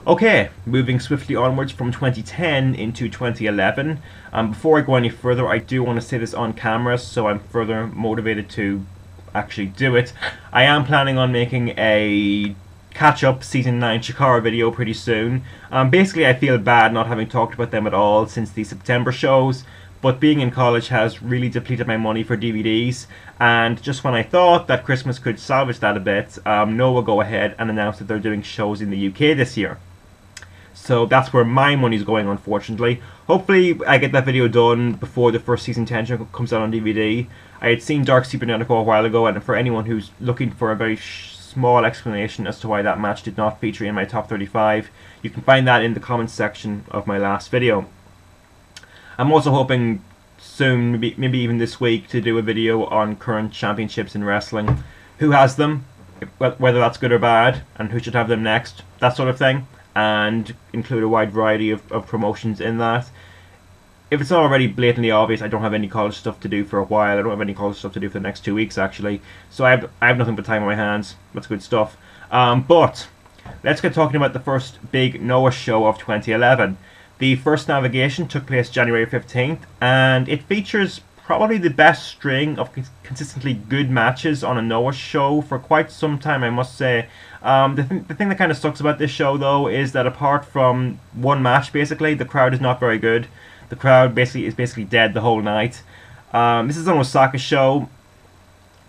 Okay, moving swiftly onwards from 2010 into 2011. Before I go any further, I do want to say this on camera so I'm further motivated to actually do it. I am planning on making a catch-up Season 9 Shikara video pretty soon. Basically, I feel bad not having talked about them at all since the September shows, but being in college has really depleted my money for DVDs, and just when I thought that Christmas could salvage that a bit, Inoue will go ahead and announce that they're doing shows in the UK this year. So that's where my money's going, unfortunately. Hopefully I get that video done before the first season 10 comes out on DVD. I had seen Dark Supernatural a while ago, and for anyone who's looking for a very small explanation as to why that match did not feature in my top 35, you can find that in the comments section of my last video. I'm also hoping soon, maybe even this week, to do a video on current championships in wrestling. Who has them, whether that's good or bad, and who should have them next, that sort of thing. And include a wide variety of promotions in that. If it's not already blatantly obvious, I don't have any college stuff to do for a while. I don't have any college stuff to do for the next 2 weeks, actually. So I have nothing but time on my hands. That's good stuff. But let's get talking about the first big Inoue show of 2011. The first navigation took place January 15th, and it features probably the best string of consistently good matches on a Inoue show for quite some time, I must say. The thing that kind of sucks about this show, though, is that apart from one match, basically, the crowd is not very good. The crowd is basically dead the whole night. This is an Osaka show.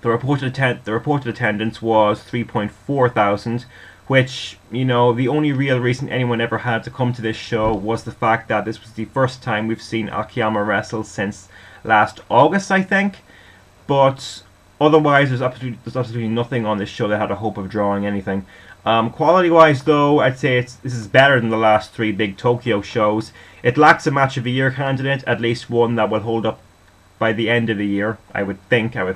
The reported attendance was 3.4 thousand, which, you know, the only real reason anyone ever had to come to this show was the fact that this was the first time we've seen Akayama wrestle since last August, I think. But otherwise, there's absolutely nothing on this show that had a hope of drawing anything. Quality-wise, though, I'd say this is better than the last three big Tokyo shows. It lacks a Match of the Year candidate, at least one that will hold up by the end of the year, I would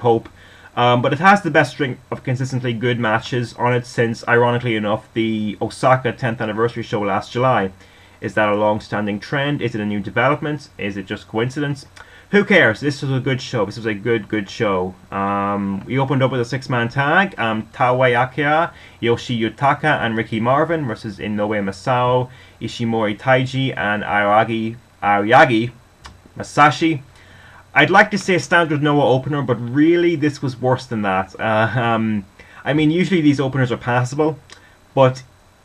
hope. But it has the best string of consistently good matches on it since, ironically enough, the Osaka 10th anniversary show last July. Is that a long-standing trend? Is it a new development? Is it just coincidence? Who cares? This was a good show. This was a good show. We opened up with a six-man tag. Taue Akira, Yoshie Yutaka, and Ricky Marvin versus Inoue Masao, Ishimori Taiji, and Aoyagi Masashi. I'd like to say standard Inoue opener, but really this was worse than that. I mean, usually these openers are passable, but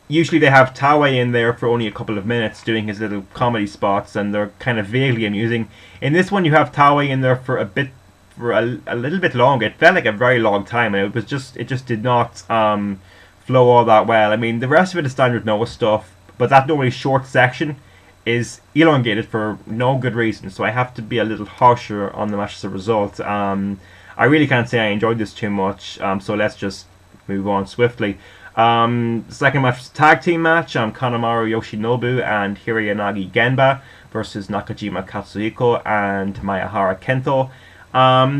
usually they have Taue in there for only a couple of minutes doing his little comedy spots, and they're kind of vaguely amusing. In this one, you have Taue in there for a little bit longer. It felt like a very long time, and it just did not flow all that well. I mean, the rest of it is standard Inoue stuff, but that normally short section is elongated for no good reason, so I have to be a little harsher on the match as a result. I really can't say I enjoyed this too much, so let's just move on swiftly. The second match was a tag team match. Kanemaru Yoshinobu and Hirayanagi Genba versus Nakajima Katsuhiko and Miyahara Kento.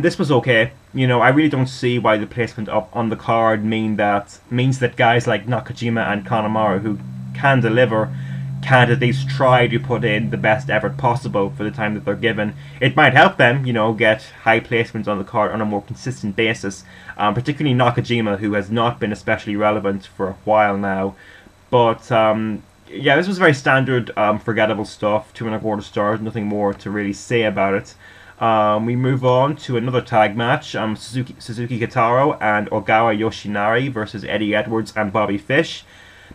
This was okay. You know, I really don't see why the placement up on the card means that guys like Nakajima and Kanemaru, who can deliver, can't at least try to put in the best effort possible for the time that they're given. It might help them, you know, get high placements on the card on a more consistent basis, particularly Nakajima, who has not been especially relevant for a while now. But yeah, this was very standard, forgettable stuff. 2.25 stars, nothing more to really say about it. We move on to another tag match. Suzuki Kotaro and Ogawa Yoshinari versus Eddie Edwards and Bobby Fish.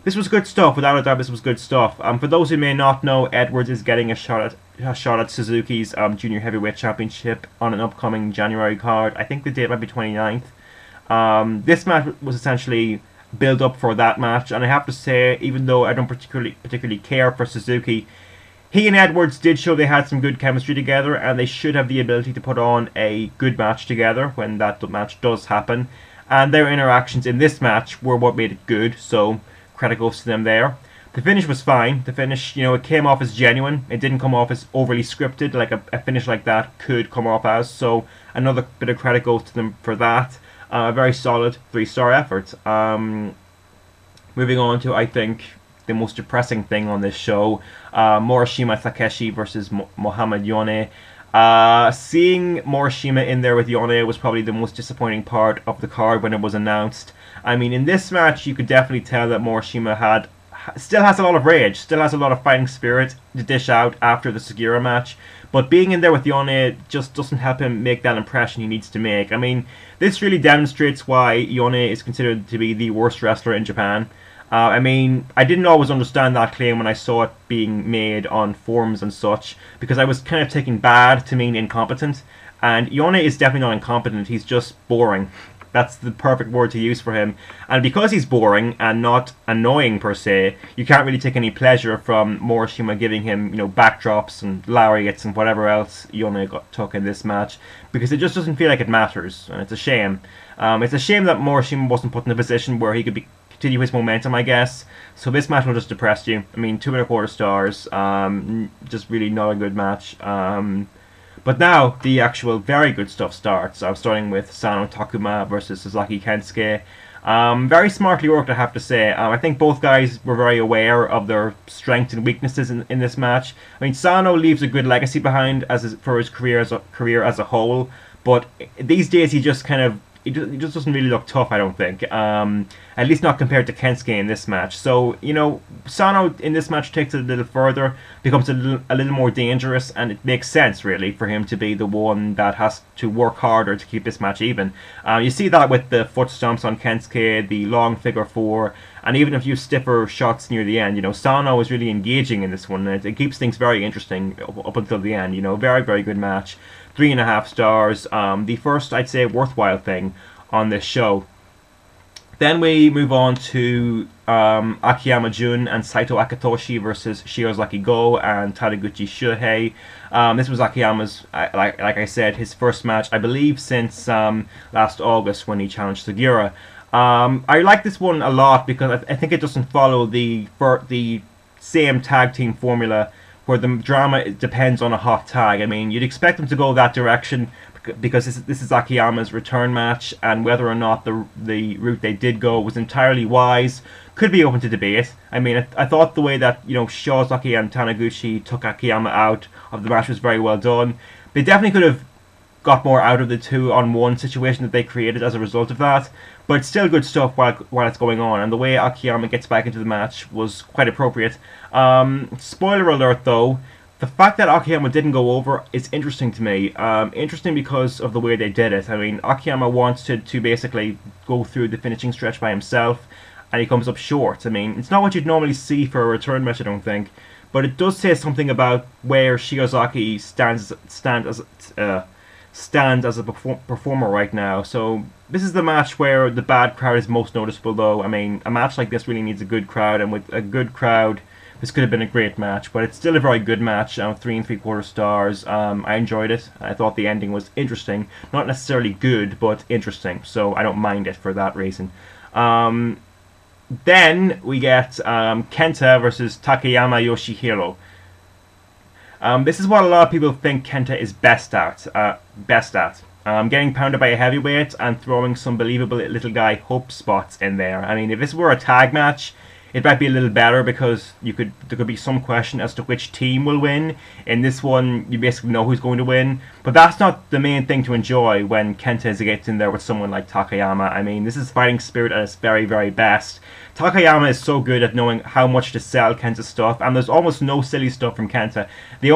This was good stuff, without a doubt. This was good stuff. For those who may not know, Edwards is getting a shot at Suzuki's Junior Heavyweight Championship on an upcoming January card. I think the date might be 29th. This match was essentially build up for that match, and I have to say, even though I don't particularly care for Suzuki, he and Edwards did show they had some good chemistry together, and they should have the ability to put on a good match together when that match does happen. And their interactions in this match were what made it good, so credit goes to them there. The finish was fine. The finish, you know, it came off as genuine. It didn't come off as overly scripted, like a finish like that could come off as. So another bit of credit goes to them for that. A very solid 3-star effort. Moving on to, I think, the most depressing thing on this show. Morishima Takeshi versus Mohamed Yone. Seeing Morishima in there with Yone was probably the most disappointing part of the card when it was announced. I mean, in this match, you could definitely tell that Morishima still has a lot of rage, still has a lot of fighting spirit to dish out after the Sugiura match. But being in there with Yone just doesn't help him make that impression he needs to make. I mean, this really demonstrates why Yone is considered to be the worst wrestler in Japan. I mean, I didn't always understand that claim when I saw it being made on forums and such, because I was kind of taking bad to mean incompetent. And Yone is definitely not incompetent, he's just boring. That's the perfect word to use for him. And because he's boring and not annoying per se, you can't really take any pleasure from Morishima giving him, you know, backdrops and lariats and whatever else Yone took in this match, because it just doesn't feel like it matters, and it's a shame. It's a shame that Morishima wasn't put in a position where he could continue his momentum, I guess. So this match will just depress you. I mean, 2.25 stars. Just really not a good match. But now, the actual very good stuff starts. I'm starting with Sano Takuma versus Sasaki Kensuke. Very smartly worked, I have to say. I think both guys were very aware of their strengths and weaknesses in this match. I mean, Sano leaves a good legacy behind for his career as a whole. But these days, he just doesn't really look tough, I don't think. At least not compared to Kensuke in this match. So, you know, Sano in this match takes it a little further, becomes a little more dangerous, and it makes sense, really, for him to be the one that has to work harder to keep this match even. You see that with the foot stomps on Kensuke, the long figure four, and even a few stiffer shots near the end. You know, Sano is really engaging in this one, and it keeps things very interesting up until the end. You know, very, very good match. 3.5 stars. The first, I'd say, worthwhile thing on this show. Then we move on to Akiyama Jun and Saito Akitoshi versus Shiozaki Go and Taniguchi Shuhei. This was Akiyama's, like I said, his first match, I believe, since last August when he challenged Sugiura. I like this one a lot because I think it doesn't follow the same tag team formula where the drama depends on a hot tag. I mean, you'd expect them to go that direction because this is Akiyama's return match, and whether or not the route they did go was entirely wise could be open to debate. I mean, I thought the way that, you know, Shiozaki and Taniguchi took Akiyama out of the match was very well done. They definitely could have got more out of the 2-on-1 situation that they created as a result of that, but it's still good stuff while it's going on, and the way Akiyama gets back into the match was quite appropriate. Spoiler alert though, the fact that Akiyama didn't go over is interesting to me. Interesting because of the way they did it. I mean, Akiyama wants to basically go through the finishing stretch by himself, and he comes up short. I mean, it's not what you'd normally see for a return match, I don't think, but it does say something about where Shiozaki stands as a performer right now. So this is the match where the bad crowd is most noticeable, though. I mean, a match like this really needs a good crowd, and with a good crowd, this could have been a great match. But it's still a very good match. 3.75 stars. I enjoyed it. I thought the ending was interesting, not necessarily good, but interesting. So I don't mind it for that reason. Then we get Kenta versus Takayama Yoshihiro. This is what a lot of people think Kenta is best at. Getting pounded by a heavyweight and throwing some believable little guy hope spots in there. I mean, if this were a tag match, it might be a little better because there could be some question as to which team will win. In this one, you basically know who's going to win. But that's not the main thing to enjoy when Kenta gets in there with someone like Takayama. I mean, this is fighting spirit at its very, very best. Takayama is so good at knowing how much to sell Kenta's stuff, and there's almost no silly stuff from Kenta. There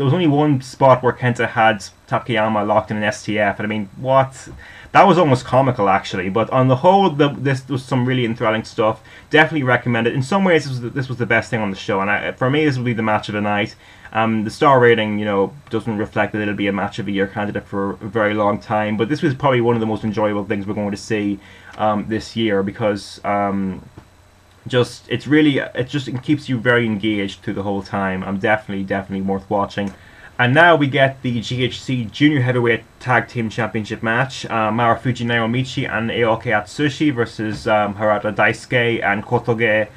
was only one spot where Kenta had Takayama locked in an STF, and I mean, what? That was almost comical, actually. But on the whole, this was some really enthralling stuff. Definitely recommend it. In some ways, this was the best thing on the show, and for me, this will be the match of the night. The star rating, you know, doesn't reflect that it'll be a match of the year candidate for a very long time, but this was probably one of the most enjoyable things we're going to see this year, because it keeps you very engaged through the whole time. Definitely worth watching. And now we get the GHC Junior Heavyweight Tag Team Championship match. Marufuji Naomichi and Aoki Atsushi versus Harada Daisuke and Kotoge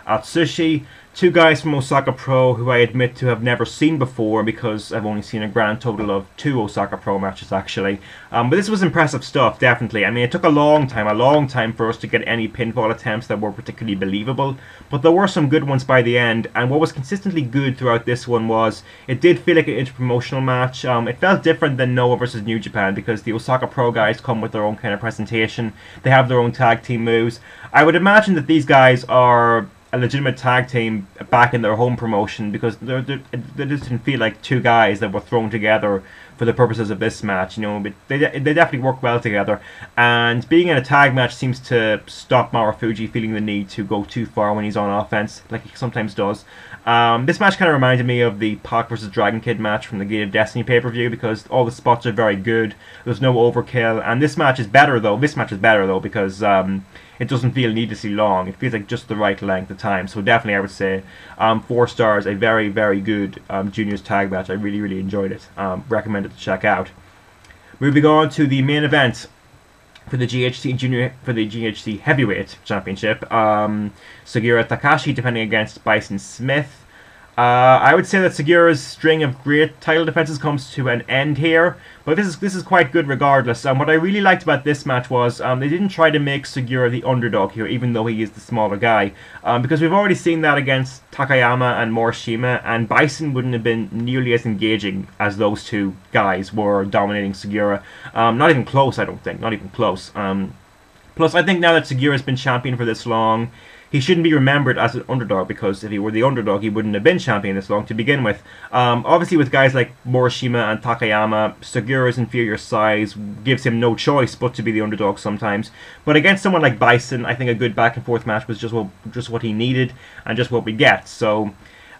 Atsushi. Two guys from Osaka Pro who I admit to have never seen before because I've only seen a grand total of 2 Osaka Pro matches, actually. But this was impressive stuff, definitely. I mean, it took a long time for us to get any pinfall attempts that were particularly believable, but there were some good ones by the end, and what was consistently good throughout this one was it did feel like an interpromotional match. It felt different than Noah versus New Japan because the Osaka Pro guys come with their own kind of presentation. They have their own tag team moves. I would imagine that these guys are a legitimate tag team back in their home promotion, because they just didn't feel like two guys that were thrown together for the purposes of this match. You know, but they definitely work well together, and being in a tag match seems to stop Marufuji feeling the need to go too far when he's on offense, like he sometimes does. This match kind of reminded me of the Pac vs Dragon Kid match from the Gate of Destiny pay-per-view, because all the spots are very good, there's no overkill, and this match is better though. Because it doesn't feel needlessly long. It feels like just the right length of time. So definitely I would say 4 stars, a very, very good juniors tag match. I really, really enjoyed it. Recommend it to check out. Moving on to the main event for the GHC Heavyweight Championship. Sugiura Takashi defending against Bison Smith. I would say that Sugiura's string of great title defenses comes to an end here, but this is quite good regardless. What I really liked about this match was they didn't try to make Sugiura the underdog here, even though he is the smaller guy, because we've already seen that against Takayama and Morishima, and Bison wouldn't have been nearly as engaging as those two guys were dominating Sugiura. Not even close, I don't think. Not even close. Plus, I think now that Sugiura's been champion for this long, he shouldn't be remembered as an underdog, because if he were the underdog, he wouldn't have been champion this long to begin with. Obviously, with guys like Morishima and Takayama, Sugiura's inferior size gives him no choice but to be the underdog sometimes. But against someone like Bison, I think a good back-and-forth match was just what he needed, and just what we get. So,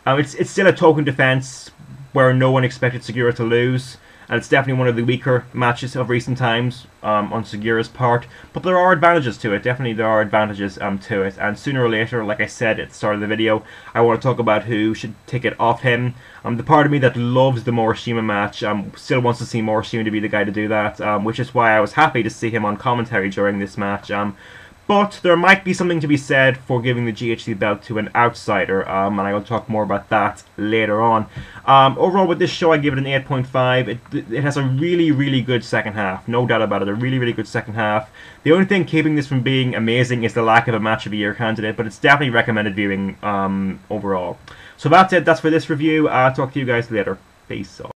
it's still a token defense where no one expected Sugiura to lose. And it's definitely one of the weaker matches of recent times on Sugiura's part. But there are advantages to it. Definitely there are advantages to it. And sooner or later, like I said at the start of the video, I want to talk about who should take it off him. The part of me that loves the Morishima match still wants to see Morishima to be the guy to do that. Which is why I was happy to see him on commentary during this match. But there might be something to be said for giving the GHC belt to an outsider, and I will talk more about that later on. Overall, with this show, I give it an 8.5. It has a really, really good second half, no doubt about it, a really, really good second half. The only thing keeping this from being amazing is the lack of a Match of the Year candidate, but it's definitely recommended viewing overall. So that's it, that's for this review. I'll talk to you guys later. Peace out.